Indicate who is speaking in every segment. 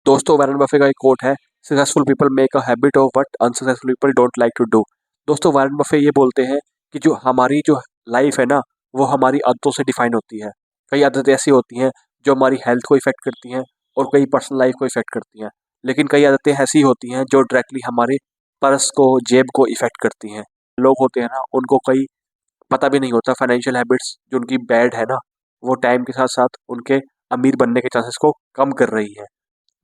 Speaker 1: दोस्तों Warren buffet का एक कोट है, successful people make a habit of what unsuccessful people don't like to do. दोस्तों Warren Buffett ये बोलते हैं कि जो हमारी जो लाइफ है ना, वो हमारी आदतों से डिफाइन होती है। कई आदतें ऐसी होती हैं जो हमारी हेल्थ को इफेक्ट करती हैं और कई पर्सनल लाइफ को इफेक्ट करती हैं, लेकिन कई आदतें ऐसी होती हैं जो डायरेक्टली हमारे पर्स को, जेब को इफेक्ट करती हैं। लोग होते हैं ना, उनको कई पता भी नहीं होता फाइनेंशियल हैबिट्स जो उनकी बैड है ना, वो टाइम के साथ साथ उनके अमीर बनने के चांसेस को कम कर रही है।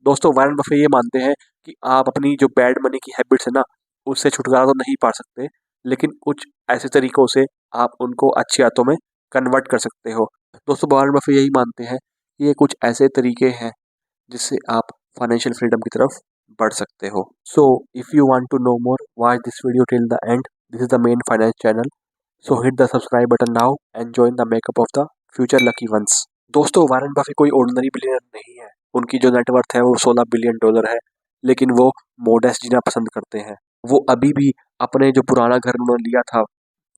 Speaker 1: दोस्तों वारेन बफे ये मानते हैं कि आप अपनी जो बैड मनी की हैबिट्स है ना, उससे छुटकारा तो नहीं पा सकते, लेकिन कुछ ऐसे तरीकों से आप उनको अच्छी आदतों में कन्वर्ट कर सकते हो। दोस्तों वारेन बफे यही मानते हैं कि ये कुछ ऐसे तरीके हैं जिससे आप फाइनेंशियल फ्रीडम की तरफ बढ़ सकते हो। So if you want to know more, watch this video till the end. This is the main finance channel, so hit the subscribe button now and join the makeup of the future lucky ones. दोस्तों Warren Buffett कोई ordinary billionaire नहीं है। उनकी जो net worth है वो $16 billion है, लेकिन वो मोडेस्ट जीना पसंद करते हैं। वो अभी भी अपने जो पुराना घर उन्होंने लिया था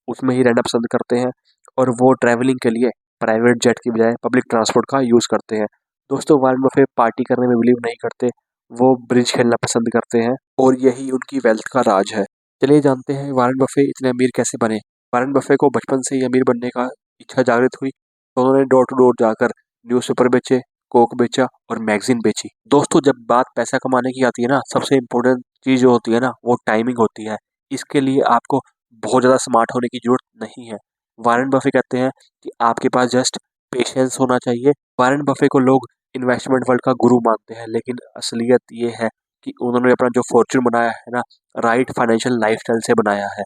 Speaker 1: उसमें ही रहना पसंद करते हैं, और वो ट्रैवलिंग के लिए प्राइवेट जेट की बजाय पब्लिक ट्रांसपोर्ट का यूज़ करते हैं। दोस्तों वारेन बफे पार्टी करने में बिलीव नहीं करते, वो ब्रिज खेलना पसंद करते हैं, और यही उनकी वेल्थ का राज है। चलिए जानते हैं वारेन बफे इतने अमीर कैसे बने। वारेन बफे को बचपन से ही अमीर बनने का इच्छा जागृत हुई, तो उन्होंने डोर टू डोर जाकर न्यूज़पेपर बेचे, कोक बेचा और मैगजीन बेची। दोस्तों जब बात पैसा कमाने की आती है ना, सबसे इम्पोर्टेंट चीज़ जो होती है ना, वो टाइमिंग होती है। इसके लिए आपको बहुत ज़्यादा स्मार्ट होने की ज़रूरत नहीं है। वारेन बफे कहते हैं कि आपके पास जस्ट पेशेंस होना चाहिए। वारेन बफे को लोग इन्वेस्टमेंट वर्ल्ड का गुरु मानते हैं, लेकिन असलियत ये है कि उन्होंने अपना जो फॉर्च्यून बनाया है ना, राइट फाइनेंशियल लाइफस्टाइल से बनाया है।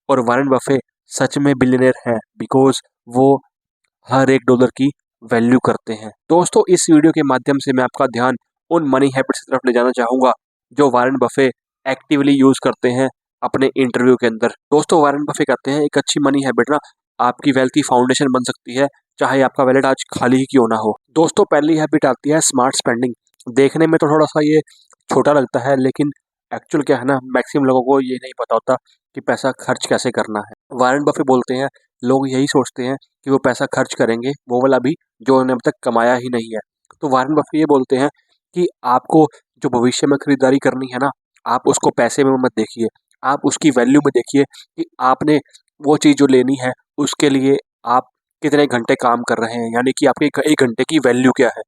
Speaker 1: और वारेन बफे सच में बिलियनर है बिकॉज वो हर एक डॉलर की वैल्यू करते हैं। दोस्तों इस वीडियो के माध्यम से मैं आपका ध्यान उन मनी हैबिट्स की तरफ ले जाना चाहूँगा जो वारेन बफे एक्टिवली यूज़ करते हैं अपने इंटरव्यू के अंदर। दोस्तों वारेन बफे कहते हैं एक अच्छी मनी हैबिट ना आपकी वेल्थ की फाउंडेशन बन सकती है, चाहे आपका वैलेट आज खाली ही क्यों ना हो। दोस्तों पहली हैबिट आती है स्मार्ट स्पेंडिंग। देखने में तो थोड़ा सा ये छोटा लगता है, लेकिन एक्चुअल क्या है ना, मैक्सिमम लोगों को ये नहीं पता होता कि पैसा खर्च कैसे करना है। वारेन बफे बोलते हैं लोग यही सोचते हैं कि वो पैसा खर्च करेंगे, वो वाला भी जो उन्होंने अब तक कमाया ही नहीं है। तो वारेन बफे ये बोलते हैं कि आपको जो भविष्य में खरीदारी करनी है ना, आप उसको पैसे में मत देखिए, आप उसकी वैल्यू में देखिए कि आपने वो चीज़ जो लेनी है उसके लिए आप कितने घंटे काम कर रहे हैं, यानी कि आपके एक घंटे की वैल्यू क्या है।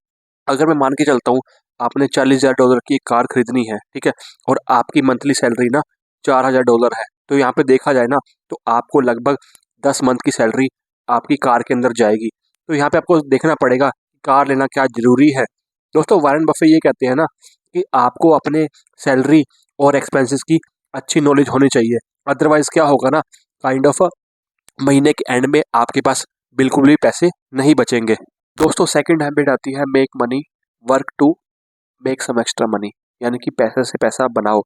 Speaker 1: अगर मैं मान के चलता हूँ आपने $40,000 की एक कार खरीदनी है, ठीक है, और आपकी मंथली सैलरी ना $4,000 है, तो यहाँ पे देखा जाए ना तो आपको लगभग 10 मंथ की सैलरी आपकी कार के अंदर जाएगी। तो यहाँ पे आपको देखना पड़ेगा कार लेना क्या ज़रूरी है। दोस्तों वारेन बफे ये कहते हैं ना कि आपको अपने सैलरी और एक्सपेंसेस की अच्छी नॉलेज होनी चाहिए, अदरवाइज क्या होगा ना, काइंड ऑफ महीने के एंड में आपके पास बिल्कुल भी पैसे नहीं बचेंगे। दोस्तों सेकंड हैबिट आती है make money work to make some extra money, यानी कि पैसे से पैसा बनाओ।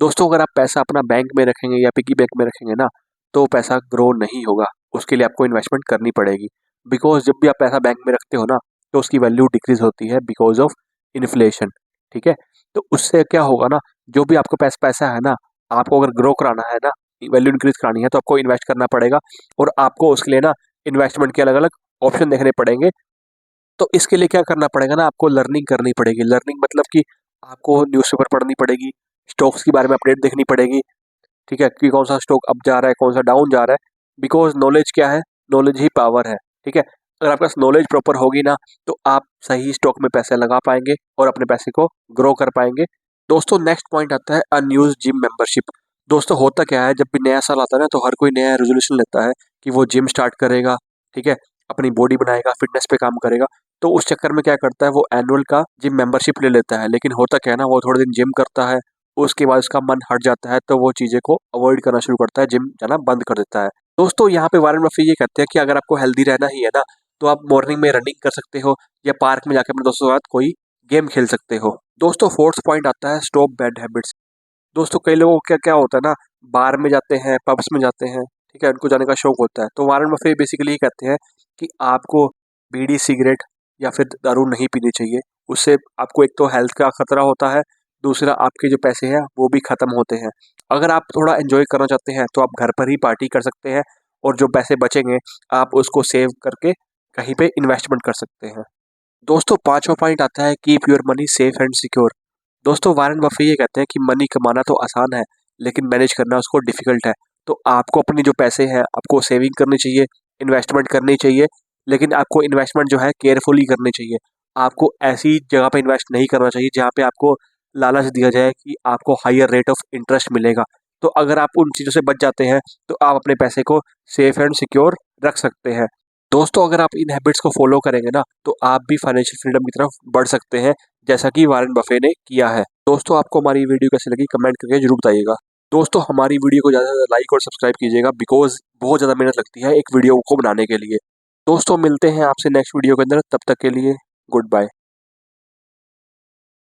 Speaker 1: दोस्तों अगर आप पैसा अपना बैंक में रखेंगे या पिगी बैंक में रखेंगे ना, तो पैसा ग्रो नहीं होगा, उसके लिए आपको इन्वेस्टमेंट करनी पड़ेगी। बिकॉज जब भी आप पैसा बैंक में रखते हो ना, तो उसकी वैल्यू डिक्रीज होती है बिकॉज ऑफ इन्फ्लेशन, ठीक है। तो उससे क्या होगा ना, जो भी आपको पैसा है ना, आपको अगर ग्रो कराना है ना, वैल्यू इंक्रीज करानी है, तो आपको इन्वेस्ट करना पड़ेगा, और आपको उसके लिए ना इन्वेस्टमेंट के अलग अलग ऑप्शन देखने पड़ेंगे। तो इसके लिए क्या करना पड़ेगा ना, आपको लर्निंग करनी पड़ेगी। लर्निंग मतलब कि आपको न्यूज़पेपर पढ़नी पड़ेगी, स्टॉक्स के बारे में अपडेट देखनी पड़ेगी, ठीक है, कि कौन सा स्टॉक अप जा रहा है, कौन सा डाउन जा रहा है। बिकॉज नॉलेज क्या है, नॉलेज ही पावर है, ठीक है। अगर आपके पास नॉलेज प्रॉपर होगी ना, तो आप सही स्टॉक में पैसे लगा पाएंगे और अपने पैसे को ग्रो कर पाएंगे। दोस्तों नेक्स्ट पॉइंट आता है अनयूज जिम मेंबरशिप। दोस्तों होता क्या है, जब भी नया साल आता है ना, तो हर कोई नया रेजोल्यूशन लेता है कि वो जिम स्टार्ट करेगा, ठीक है, अपनी बॉडी बनाएगा, फिटनेस पे काम करेगा। तो उस चक्कर में क्या करता है, वो एनुअल का जिम मेंबरशिप ले लेता है, लेकिन होता क्या है ना, वो थोड़े दिन जिम करता है, उसके बाद उसका मन हट जाता है, तो वो चीज़ें को अवॉइड करना शुरू करता है, जिम जाना बंद कर देता है। दोस्तों यहाँ पे वारेन बफे ये कहते हैं कि अगर आपको हेल्दी रहना ही है ना, तो आप मॉर्निंग में रनिंग कर सकते हो या पार्क में जाकर अपने दोस्तों के साथ कोई गेम खेल सकते हो। दोस्तों फोर्थ पॉइंट आता है स्टॉप बैड हैबिट्स। दोस्तों कई लोगों को क्या क्या होता है ना, बार में जाते हैं, पब्स में जाते हैं, ठीक है, उनको जाने का शौक होता है। तो वारेन बफे बेसिकली ये कहते हैं कि आपको बीड़ी सिगरेट या फिर दारू नहीं पीनी चाहिए। उससे आपको एक तो हेल्थ का खतरा होता है, दूसरा आपके जो पैसे हैं वो भी ख़त्म होते हैं। अगर आप थोड़ा एंजॉय करना चाहते हैं तो आप घर पर ही पार्टी कर सकते हैं, और जो पैसे बचेंगे आप उसको सेव करके कहीं पे इन्वेस्टमेंट कर सकते हैं। दोस्तों पांचवा पॉइंट आता है keep your money safe and secure. दोस्तों वारेन बफे ये कहते हैं कि मनी कमाना तो आसान है, लेकिन मैनेज करना उसको डिफिकल्ट है। तो आपको अपने जो पैसे हैं आपको सेविंग करनी चाहिए, इन्वेस्टमेंट करनी चाहिए, लेकिन आपको इन्वेस्टमेंट जो है केयरफुली करनी चाहिए। आपको ऐसी जगह पे इन्वेस्ट नहीं करना चाहिए जहाँ पे आपको लालच दिया जाए कि आपको हायर रेट ऑफ इंटरेस्ट मिलेगा। तो अगर आप उन चीज़ों से बच जाते हैं तो आप अपने पैसे को सेफ एंड सिक्योर रख सकते हैं। दोस्तों अगर आप इन हैबिट्स को फॉलो करेंगे ना तो आप भी फाइनेंशियल फ्रीडम की तरफ बढ़ सकते हैं, जैसा कि वारेन बफे ने किया है। दोस्तों आपको हमारी वीडियो कैसी लगी कमेंट करके जरूर बताइएगा। दोस्तों हमारी वीडियो को ज़्यादा से ज़्यादा लाइक और सब्सक्राइब कीजिएगा, बिकॉज बहुत ज़्यादा मेहनत लगती है एक वीडियो को बनाने के लिए। दोस्तों मिलते हैं आपसे नेक्स्ट वीडियो के अंदर, तब तक के लिए गुड बाय।